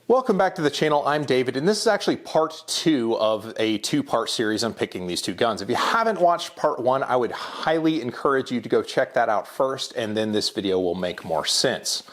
Welcome back to the channel. I'm David, and this is actually part 2 of a 2-part series on picking these two guns. If you haven't watched part 1, I would highly encourage you to go check that out first, and then this video will make more sense.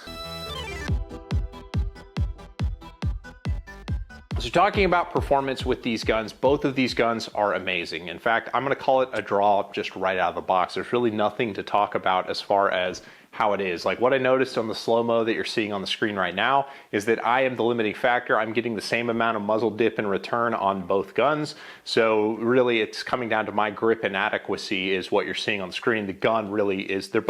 So talking about performance with these guns, both of these guns are amazing. In fact, I'm going to call it a draw just right out of the box. There's really nothing to talk about as far as how it is. Like what I noticed on the slow-mo that you're seeing on the screen right now is that I am the limiting factor. I'm getting the same amount of muzzle dip and return on both guns. So really it's coming down to my grip and adequacy is what you're seeing on the screen. The gun really is, they're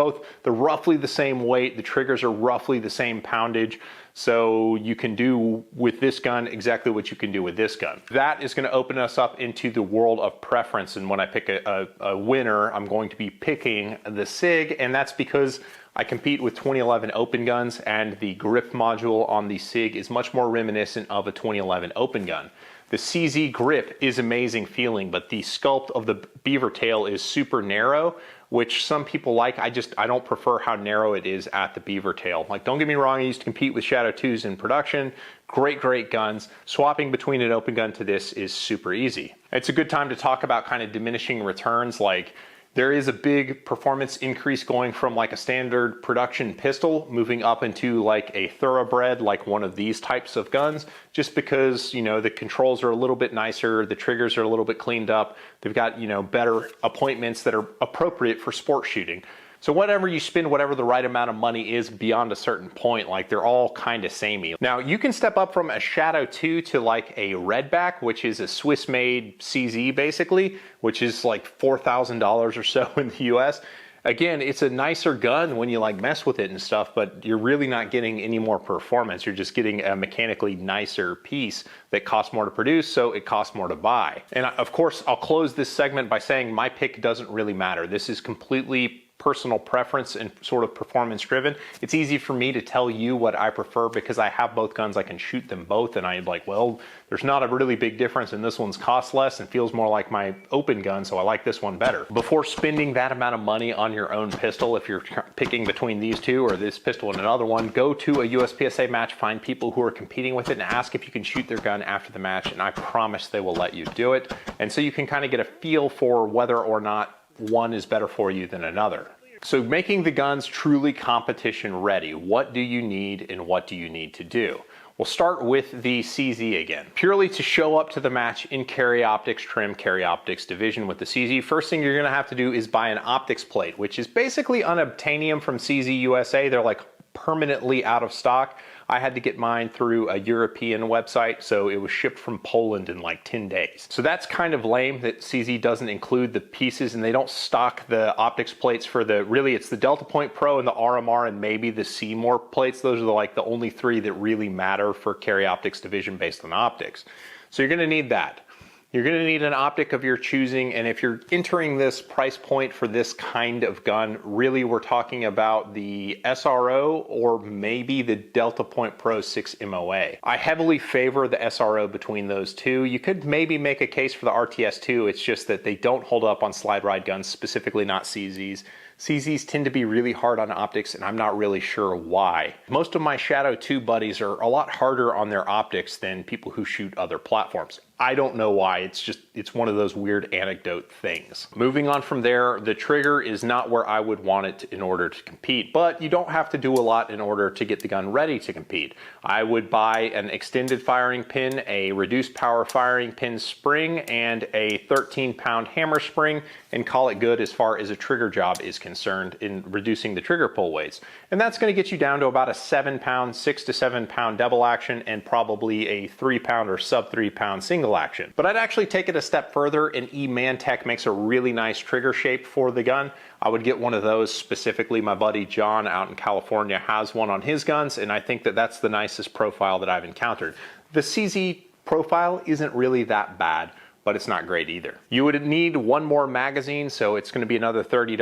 roughly the same weight. The triggers are roughly the same poundage. So you can do with this gun exactly what you can do with this gun. That is going to open us up into the world of preference. And when I pick a winner, I'm going to be picking the Sig, and that's because I compete with 2011 open guns, and the grip module on the Sig is much more reminiscent of a 2011 open gun. The CZ grip is amazing feeling, but the sculpt of the beaver tail is super narrow, which some people like. I don't prefer how narrow it is at the beaver tail. Like, don't get me wrong, I used to compete with Shadow 2s in production. Great guns. Swapping between an open gun to this is super easy. It's a good time to talk about kind of diminishing returns. Like, there is a big performance increase going from like a standard production pistol moving up into like a thoroughbred, like one of these types of guns, just because, you know, the controls are a little bit nicer, the triggers are a little bit cleaned up, they've got, you know, better appointments that are appropriate for sport shooting. So whatever you spend, whatever the right amount of money is beyond a certain point, like they're all kind of samey. Now you can step up from a Shadow 2 to like a Redback, which is a Swiss-made CZ basically, which is like $4,000 or so in the US. Again, it's a nicer gun when you like mess with it and stuff, but you're really not getting any more performance. You're just getting a mechanically nicer piece that costs more to produce, so it costs more to buy. And of course, I'll close this segment by saying my pick doesn't really matter. This is completely personal preference and sort of performance driven. It's easy for me to tell you what I prefer because I have both guns. I can shoot them both, and I'm like, well, there's not a really big difference, and this one's cost less and feels more like my open gun, so I like this one better. Before spending that amount of money on your own pistol, if you're picking between these two or this pistol and another one, go to a USPSA match, find people who are competing with it, and ask if you can shoot their gun after the match, and I promise they will let you do it. And so you can kind of get a feel for whether or not one is better for you than another. So making the guns truly competition ready, what do you need and what do you need to do? We'll start with the CZ again. Purely to show up to the match in carry optics trim, carry optics division with the CZ, first thing you're gonna have to do is buy an optics plate, which is basically unobtainium from CZ USA. They're like permanently out of stock. I had to get mine through a European website, so it was shipped from Poland in like 10 days. So that's kind of lame that CZ doesn't include the pieces, and they don't stock the optics plates for really it's the Delta Point Pro and the RMR and maybe the Seymour plates. Those are like the only three that really matter for carry optics division based on optics. So you're gonna need that. You're gonna need an optic of your choosing, and if you're entering this price point for this kind of gun, really we're talking about the SRO or maybe the Delta Point Pro 6 MOA. I heavily favor the SRO between those two. You could maybe make a case for the RTS2, it's just that they don't hold up on slide ride guns, specifically not CZs. CZs tend to be really hard on optics, and I'm not really sure why. Most of my Shadow 2 buddies are a lot harder on their optics than people who shoot other platforms. I don't know why, it's one of those weird anecdote things. Moving on from there, the trigger is not where I would want it in order to compete, but you don't have to do a lot in order to get the gun ready to compete. I would buy an extended firing pin, a reduced power firing pin spring, and a 13-pound hammer spring, and call it good as far as a trigger job is concerned in reducing the trigger pull weights. And that's gonna get you down to about a 7-pound, 6 to 7-pound double action, and probably a 3-pound or sub 3-pound single action. But I'd actually take it a step further, and E-Mantech makes a really nice trigger shape for the gun. I would get one of those specifically. My buddy John out in California has one on his guns, and I think that that's the nicest profile that I've encountered. The CZ profile isn't really that bad, but it's not great either. You would need one more magazine, so it's gonna be another $30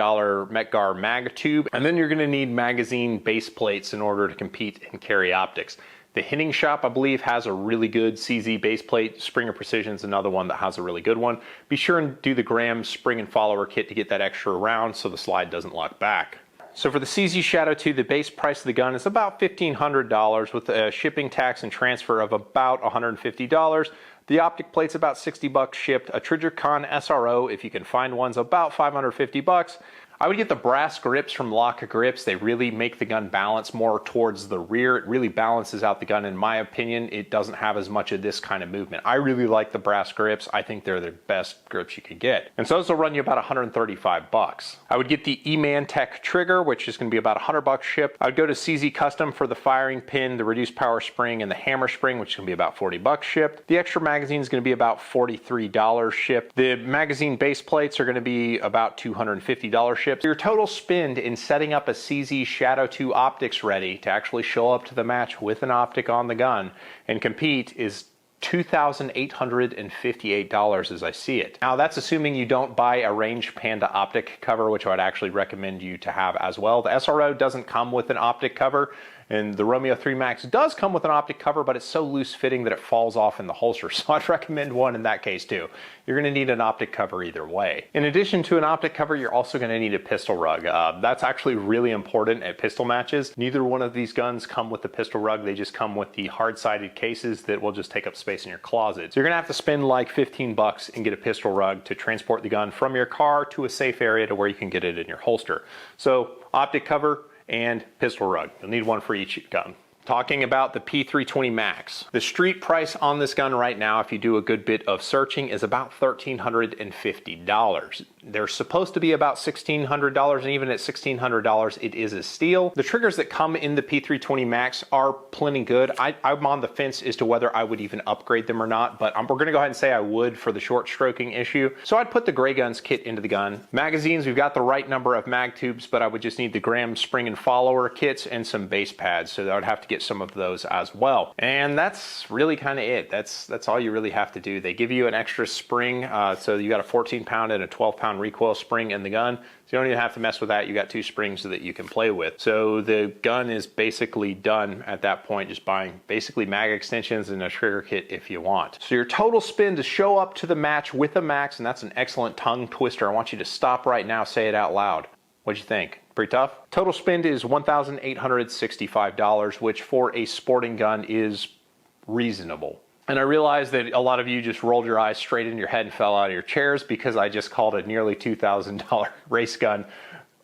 Metgar mag tube, and then you're gonna need magazine base plates in order to compete in carry optics. The Hitting Shop, I believe, has a really good CZ base plate. Springer Precision's another one that has a really good one. Be sure and do the Graham spring and follower kit to get that extra round so the slide doesn't lock back. So for the CZ Shadow 2, the base price of the gun is about $1,500 with a shipping, tax, and transfer of about $150. The optic plate's about 60 bucks shipped. A Trijicon SRO, if you can find one's about 550 bucks. I would get the brass grips from Lock Grips. They really make the gun balance more towards the rear. It really balances out the gun. In my opinion, it doesn't have as much of this kind of movement. I really like the brass grips. I think they're the best grips you could get. And so those will run you about 135 bucks. I would get the E-Man-Tech trigger, which is going to be about 100 bucks shipped. I would go to CZ Custom for the firing pin, the reduced power spring, and the hammer spring, which is going to be about 40 bucks shipped. The extra magazine is going to be about $43 shipped. The magazine base plates are going to be about $250 shipped. Your total spend in setting up a CZ Shadow 2 optics ready to actually show up to the match with an optic on the gun and compete is $2,858 as I see it. Now that's assuming you don't buy a Range Panda optic cover, which I'd actually recommend you to have as well. The SRO doesn't come with an optic cover, and the Romeo 3 Max does come with an optic cover, but it's so loose fitting that it falls off in the holster. So I'd recommend one in that case too. You're gonna need an optic cover either way. In addition to an optic cover, you're also gonna need a pistol rug. That's actually really important at pistol matches. Neither one of these guns come with the pistol rug. They just come with the hard-sided cases that will just take up space in your closet. So you're gonna have to spend like 15 bucks and get a pistol rug to transport the gun from your car to a safe area to where you can get it in your holster. So optic cover and pistol rug. You'll need one for each gun. Talking about the P320 MAX. The street price on this gun right now, if you do a good bit of searching, is about $1,350. They're supposed to be about $1,600, and even at $1,600, it is a steal. The triggers that come in the P320 MAX are plenty good. I'm on the fence as to whether I would even upgrade them or not, but we're gonna go ahead and say I would for the short stroking issue. So I'd put the Gray Guns kit into the gun. Magazines, we've got the right number of mag tubes, but I would just need the Graham spring and follower kits and some base pads, so I would have to get some of those as well. And that's really kind of it. That's all you really have to do. They give you an extra spring, so you got a 14-pound and a 12-pound recoil spring in the gun. So you don't even have to mess with that. You got two springs that you can play with. So the gun is basically done at that point, just buying basically mag extensions and a trigger kit if you want. So your total spend to show up to the match with a Max, and that's an excellent tongue twister. I want you to stop right now, say it out loud. What'd you think? Pretty tough? Total spend is $1,865, which for a sporting gun is reasonable. And I realize that a lot of you just rolled your eyes straight in your head and fell out of your chairs because I just called a nearly $2,000 race gun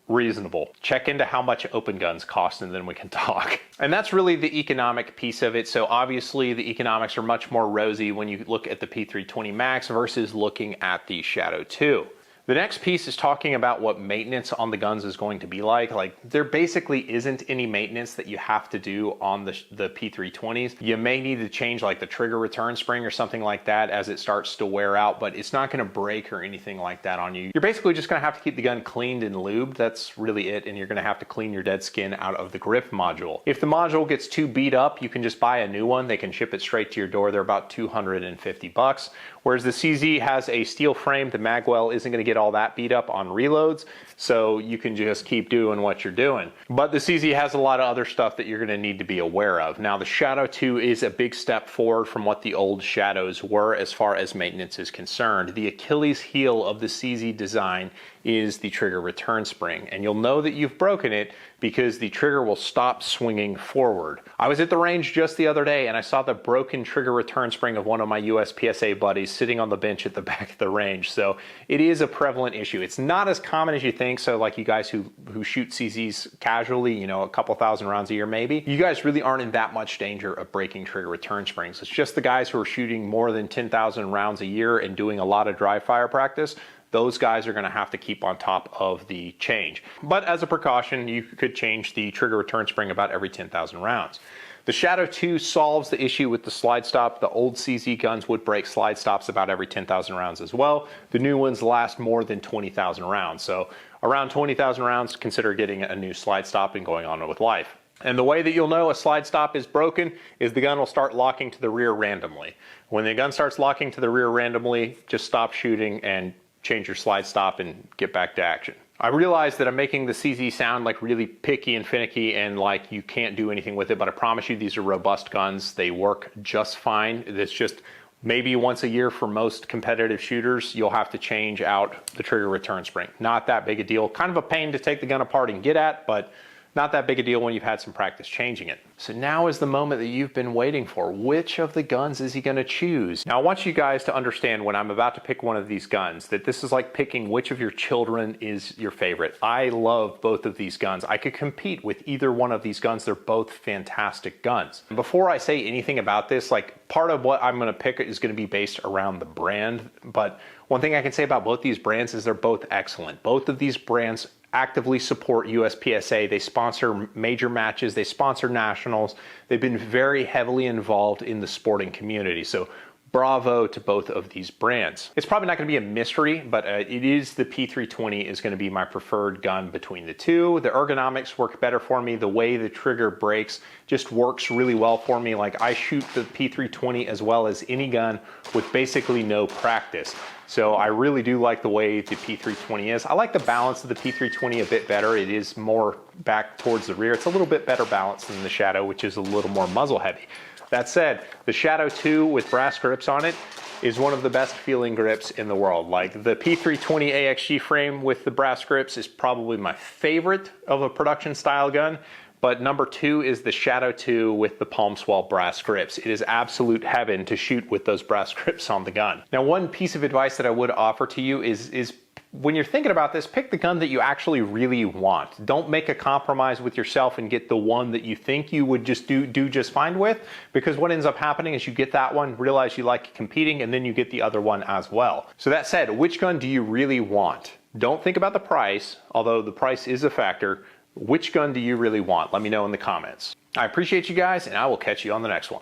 reasonable. Check into how much open guns cost and then we can talk. And that's really the economic piece of it. So obviously the economics are much more rosy when you look at the P320 MAX versus looking at the Shadow 2. The next piece is talking about what maintenance on the guns is going to be like. Like, there basically isn't any maintenance that you have to do on the P320s. You may need to change like the trigger return spring or something like that as it starts to wear out, but it's not gonna break or anything like that on you. You're basically just gonna have to keep the gun cleaned and lubed. That's really it, and you're gonna have to clean your dead skin out of the grip module. If the module gets too beat up, you can just buy a new one. They can ship it straight to your door. They're about 250 bucks. Whereas the CZ has a steel frame, the magwell isn't gonna get all that beat up on reloads, so you can just keep doing what you're doing. But the CZ has a lot of other stuff that you're gonna need to be aware of. Now the Shadow 2 is a big step forward from what the old Shadows were as far as maintenance is concerned. The Achilles heel of the CZ design is the trigger return spring, and you'll know that you've broken it because the trigger will stop swinging forward. I was at the range just the other day and I saw the broken trigger return spring of one of my USPSA buddies sitting on the bench at the back of the range. So it is a prevalent issue. It's not as common as you think. So like you guys who shoot CZs casually, you know, a couple thousand rounds a year maybe, you guys really aren't in that much danger of breaking trigger return springs. It's just the guys who are shooting more than 10,000 rounds a year and doing a lot of dry fire practice. Those guys are gonna have to keep on top of the change. But as a precaution, you could change the trigger return spring about every 10,000 rounds. The Shadow 2 solves the issue with the slide stop. The old CZ guns would break slide stops about every 10,000 rounds as well. The new ones last more than 20,000 rounds. So around 20,000 rounds, consider getting a new slide stop and going on with life. And the way that you'll know a slide stop is broken is the gun will start locking to the rear randomly. When the gun starts locking to the rear randomly, just stop shooting and change your slide stop and get back to action. I realize that I'm making the CZ sound like really picky and finicky and like you can't do anything with it, but I promise you these are robust guns. They work just fine. It's just Maybe once a year for most competitive shooters, you'll have to change out the trigger return spring. Not that big a deal. Kind of a pain to take the gun apart and get at, but not that big a deal when you've had some practice changing it. So now is the moment that you've been waiting for. Which of the guns is he gonna choose? Now I want you guys to understand when I'm about to pick one of these guns, that this is like picking which of your children is your favorite. I love both of these guns. I could compete with either one of these guns. They're both fantastic guns. Before I say anything about this, like part of what I'm gonna pick is gonna be based around the brand, but one thing I can say about both these brands is they're both excellent. Both of these brands actively support USPSA. They sponsor major matches, they sponsor nationals. They've been very heavily involved in the sporting community. So bravo to both of these brands. It's probably not going to be a mystery, but it is the P320 is going to be my preferred gun between the two. The ergonomics work better for me. The way the trigger breaks just works really well for me. Like I shoot the P320 as well as any gun with basically no practice. So I really do like the way the P320 is. I like the balance of the P320 a bit better. It is more back towards the rear. It's a little bit better balanced than the Shadow, which is a little more muzzle heavy. That said, the Shadow 2 with brass grips on it is one of the best feeling grips in the world. Like the P320 AXG frame with the brass grips is probably my favorite of a production style gun. But number 2 is the Shadow 2 with the palm swell brass grips. It is absolute heaven to shoot with those brass grips on the gun. Now, one piece of advice that I would offer to you is when you're thinking about this, pick the gun that you actually really want. Don't make a compromise with yourself and get the one that you think you would just do just fine with, because what ends up happening is you get that one, realize you like competing, and then you get the other one as well. So that said, which gun do you really want? Don't think about the price, although the price is a factor. Which gun do you really want? Let me know in the comments. I appreciate you guys, and I will catch you on the next one.